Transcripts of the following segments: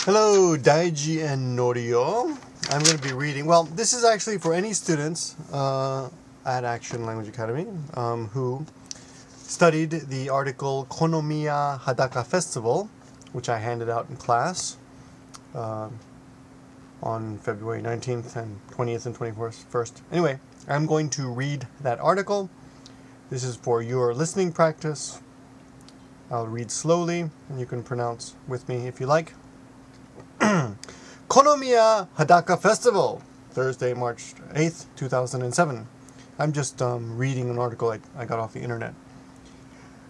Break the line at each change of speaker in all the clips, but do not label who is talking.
Hello, Daiji and Norio. I'm going to be reading, well, this is actually for any students at Action Language Academy who studied the article Konomiya Hadaka Festival, which I handed out in class on February 19th and 20th and 21st. Anyway, I'm going to read that article. This is for your listening practice. I'll read slowly, and you can pronounce with me if you like. Konomiya Hadaka Festival, Thursday, March 8th, 2007. I'm just reading an article I got off the internet.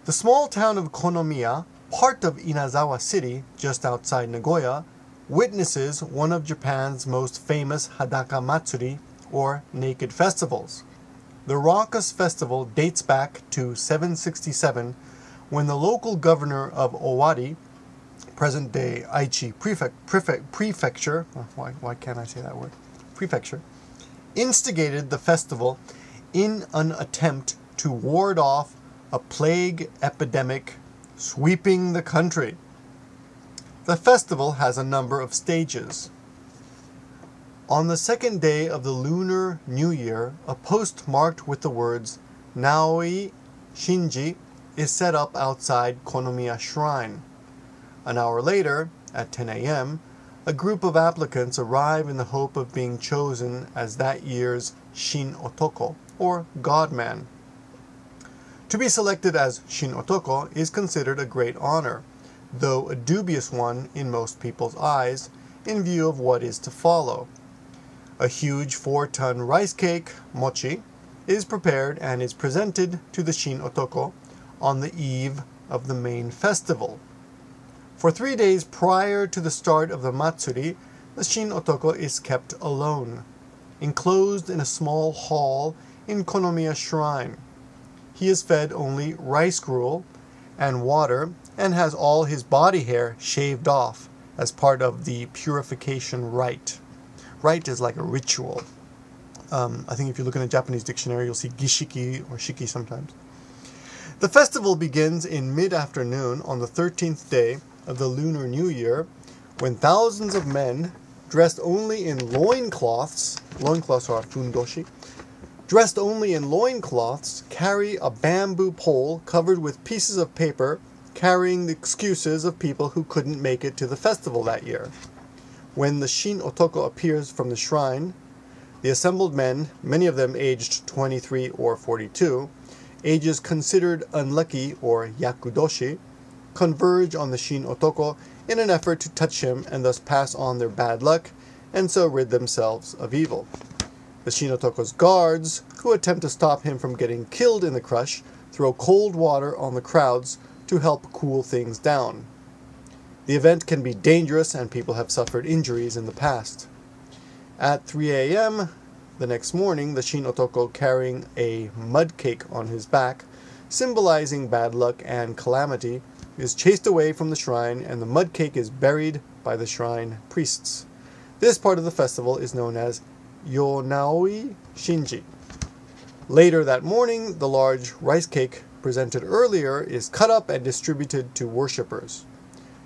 The small town of Konomiya, part of Inazawa City, just outside Nagoya, witnesses one of Japan's most famous Hadaka matsuri, or naked festivals. The raucous festival dates back to 767, when the local governor of Owari, present-day Aichi Prefecture, why can't I say that word? Prefecture, instigated the festival in an attempt to ward off a plague epidemic sweeping the country. The festival has a number of stages. On the second day of the lunar new year, a post marked with the words naoi, shinji, is set up outside Konomiya Shrine. An hour later, at 10 a.m., a group of applicants arrive in the hope of being chosen as that year's shin-otoko, or God-man. To be selected as shin-otoko is considered a great honor, though a dubious one in most people's eyes, in view of what is to follow. A huge 4-ton rice cake, mochi, is prepared and is presented to the shin-otoko on the eve of the main festival. For 3 days prior to the start of the matsuri, the shin-otoko is kept alone, enclosed in a small hall in Konomiya Shrine. He is fed only rice gruel and water and has all his body hair shaved off as part of the purification rite. Rite is like a ritual. I think if you look in a Japanese dictionary, you'll see gishiki or shiki sometimes. The festival begins in mid-afternoon on the 13th day of the Lunar New Year, when thousands of men, dressed only in loincloths are fundoshi, dressed only in loincloths, carry a bamboo pole covered with pieces of paper, carrying the excuses of people who couldn't make it to the festival that year. When the shin-otoko appears from the shrine, the assembled men, many of them aged 23 or 42, ages considered unlucky or yakudoshi, converge on the shin-otoko in an effort to touch him and thus pass on their bad luck and so rid themselves of evil. The shin-otoko's guards, who attempt to stop him from getting killed in the crush, throw cold water on the crowds to help cool things down. The event can be dangerous and people have suffered injuries in the past. At 3 a.m. the next morning, the shin-otoko, carrying a mud cake on his back, symbolizing bad luck and calamity, is chased away from the shrine and the mud cake is buried by the shrine priests. This part of the festival is known as naoi shinji. Later that morning, the large rice cake presented earlier is cut up and distributed to worshippers.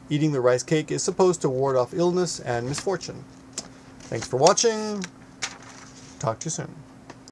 Eating the rice cake is supposed to ward off illness and misfortune. Thanks for watching. Talk to you soon.